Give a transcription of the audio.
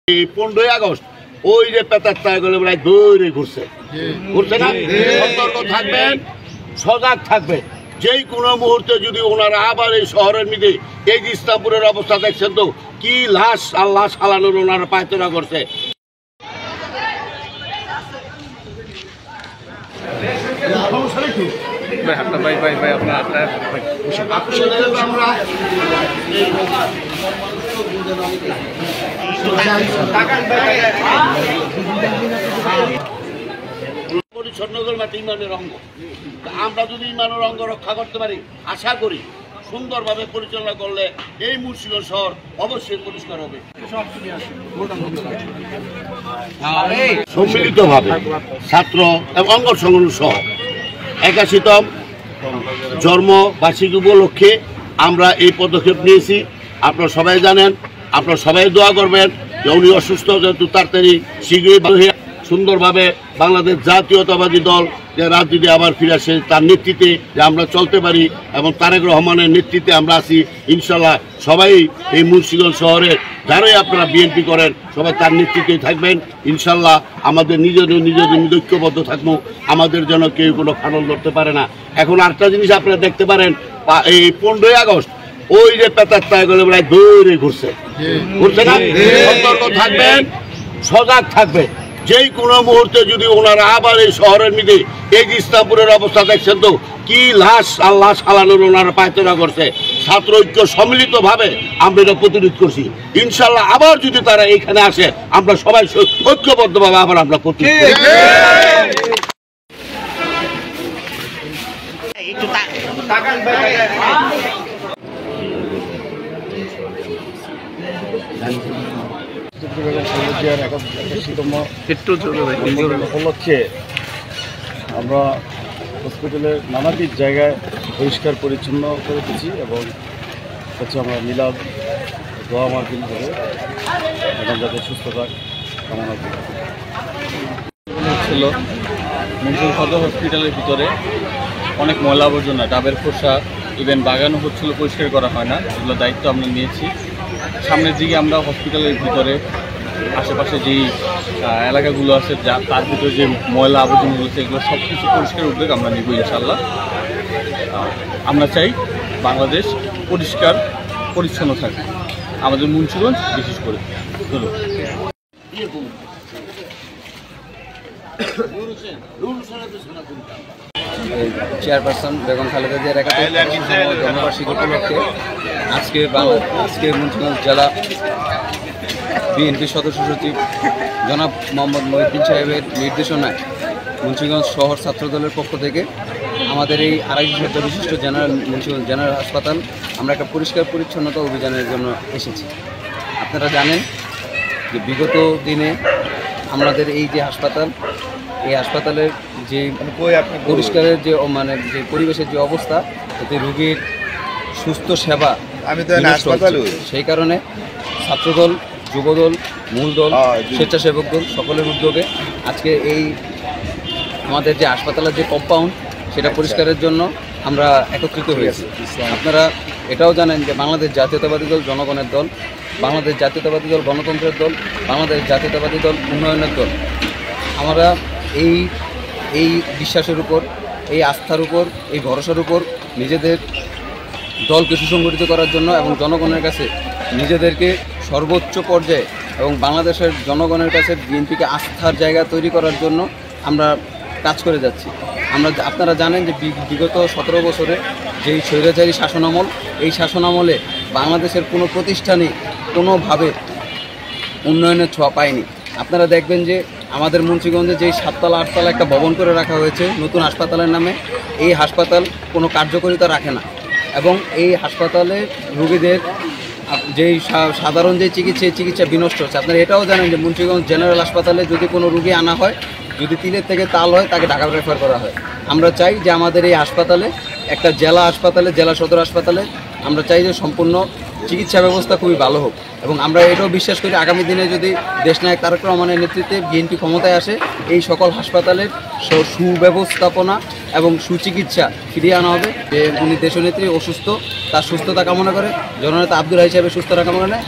15 August ওই যে পেতার তাইগুলো প্রায় দৌড়ে ঘুরছে না। সতর্ক থাকবেন, সজাগ থাকবেন। যেই কোনো মুহূর্তে যদি ওনারা আবার এই শহরের মধ্যে এই যে ইসলামপুরের অবস্থা দেখছেন তো কি লাশ আর লাশ ফালানোর ওনারা পায়তারা করছে। পরিচ্ছন্নতার মাটি ইমানের অঙ্গ। আমরা যদি ইমানের অঙ্গ রক্ষা করতে পারি, আশা করি সুন্দরভাবে পরিচালনা করলে এই মুন্সিগঞ্জ শহর অবশ্যই পরিষ্কার হবে। সম্মিলিতভাবে ছাত্র এবং অঙ্গ সংগঠন সহ 81তম জন্মবার্ষিকী উপলক্ষে আমরা এই পদক্ষেপ নিয়েছি। আপনারা সবাই জানেন, আপনারা সবাই দোয়া করবেন যে উনি অসুস্থ যেহেতু তাড়াতাড়ি শীঘ্রই ভালো হয়ে সুন্দরভাবে বাংলাদেশ জাতীয়তাবাদী দল যে রাজনীতি আবার ফিরে আসে তার নেতৃত্বে যে আমরা চলতে পারি এবং তারেক রহমানের নেতৃত্বে আমরা আছি। ইনশাল্লাহ সবাই এই মুন্সিগঞ্জ শহরে যারাই আপনারা বিএনপি করেন সবাই তার নেতৃত্বেই থাকবেন। ইনশাল্লাহ আমাদের নিজেদের ঐক্যবদ্ধ থাকবো, আমাদের যেন কেউ কোনো ফাটল ধরতে পারে না। এখন আরেকটা জিনিস আপনারা দেখতে পারেন, এই 15 আগস্ট ওই যে পেতার তাইগুলো প্রায় দৌড়ে ঘুরছে না। সতর্ক থাকবেন, সজাগ থাকবেন। যেই কোনো মুহূর্তে যদি ওনারা আবার এই শহরের মধ্যে এই যে ইসলামপুরের অবস্থা দেখছেন তো কি লাশ আর লাশ ফালানোর ওনারা পায়তারা করছে। ছাত্র ঐক্য সম্মিলিতভাবে আমরা এটা প্রতিরোধ করছি। ইনশাল্লাহ আবার যদি তারা এইখানে আসে আমরা সবাই ঐক্যবদ্ধভাবে আবার আমরা প্রতিরোধ উপলক্ষে আমরা হসপিটালের নানাবিধ জায়গায় পরিষ্কার পরিচ্ছন্ন করে দিচ্ছি এবং হচ্ছে আমরা মিলাদ দোয়া মাহফিল করে এবং যাতে সুস্থতা কামনা করি। ছিল মুন্সিগঞ্জ সদর হসপিটালের ভিতরে অনেক ময়লা আবর্জনা, ডাবের খোসা, ইভেন বাগানও হচ্ছিল, পরিষ্কার করা হয় না। এগুলো দায়িত্ব আমরা নিয়েছি। সামনের দিকে আমরা হসপিটালের ভিতরে আশেপাশে যেই এলাকাগুলো আছে যা তার ভিতরে যে ময়লা আবর্জনাগুলো আছে এগুলো সব কিছু পরিষ্কার উদ্যোগ আমরা নিব ইনশাল্লাহ। আমরা চাই বাংলাদেশ পরিষ্কার পরিচ্ছন্ন থাকে, আমাদের মুন্সিগঞ্জ বিশেষ করে। চেয়ারপারসন বেগম খালেদা জিয়ার 71তম জন্মবার্ষিকী উপলক্ষে আজকে মুন্সিগঞ্জ জেলা বিএনপি সদস্য সচিব জনাব মোহাম্মদ মহিউদ্দিন সাহেবের নির্দেশনায় মুন্সিগঞ্জ শহর ছাত্রদলের পক্ষ থেকে আমাদের এই 250 শয্যা বিশিষ্ট মুন্সিগঞ্জ জেনারেল হাসপাতাল আমরা একটা পরিষ্কার পরিচ্ছন্নতা অভিযানের জন্য এসেছি। আপনারা জানেন যে বিগত দিনে আমাদের এই যে হাসপাতাল, এই হাসপাতালের যে পরিষ্কারের যে যে পরিবেশের যে অবস্থা, এতে রোগীর সুস্থ সেবা সেই কারণে ছাত্রদল, যুবদল, মূল দল, স্বেচ্ছাসেবক দল সকলের উদ্যোগে আজকে এই আমাদের যে হাসপাতালের যে কম্পাউন্ড সেটা পরিষ্কারের জন্য আমরা একত্রিত হয়েছি। আপনারা এটাও জানেন যে বাংলাদেশ জাতীয়তাবাদী দল জনগণের দল, বাংলাদেশ জাতীয়তাবাদী দল গণতন্ত্রের দল, বাংলাদেশ জাতীয়তাবাদী দল উন্নয়নের দল। আমরা এই বিশ্বাসের উপর, এই আস্থার উপর, এই ভরসার উপর নিজেদের দলকে সুসংগঠিত করার জন্য এবং জনগণের কাছে নিজেদেরকে সর্বোচ্চ পর্যায়ে এবং বাংলাদেশের জনগণের কাছে বিএনপিকে আস্থার জায়গা তৈরি করার জন্য আমরা কাজ করে যাচ্ছি। আপনারা জানেন যে বিগত 17 বছরে যেই স্বৈরাচারী শাসনামল, এই শাসনামলে বাংলাদেশের কোনো প্রতিষ্ঠানই কোনোভাবে উন্নয়নের ছোঁয়া পায়নি। আপনারা দেখবেন যে আমাদের মুন্সিগঞ্জে যেই 7তলা 8তলা একটা ভবন করে রাখা হয়েছে নতুন হাসপাতালের নামে, এই হাসপাতাল কোনো কার্যকারিতা রাখে না এবং এই হাসপাতালে রোগীদের যেই সাধারণ যে চিকিৎসা বিনষ্ট হচ্ছে। আপনারা এটাও জানেন যে মুন্সিগঞ্জ জেনারেল হাসপাতালে যদি কোনো রোগী আনা হয়, যদি তিলের থেকে তাল হয় তাকে ঢাকা রেফার করা হয়। আমরা চাই যে আমাদের এই হাসপাতালে একটা জেলা সদর হাসপাতালে আমরা চাই যে সম্পূর্ণ চিকিৎসা ব্যবস্থা খুবই ভালো হোক এবং আমরা এটাও বিশ্বাস করি আগামী দিনে যদি দেশনায়ক তারেক রহমানের নেতৃত্বে বিএনপি ক্ষমতায় আসে, এই সকল হাসপাতালের সুব্যবস্থাপনা এবং সুচিকিৎসা ফিরিয়ে আনা হবে। যে উনি দেশনেত্রী অসুস্থ, তার সুস্থতা কামনা করে, জননেতা আব্দুল হাই সাহেবের সুস্থতা কামনা করে।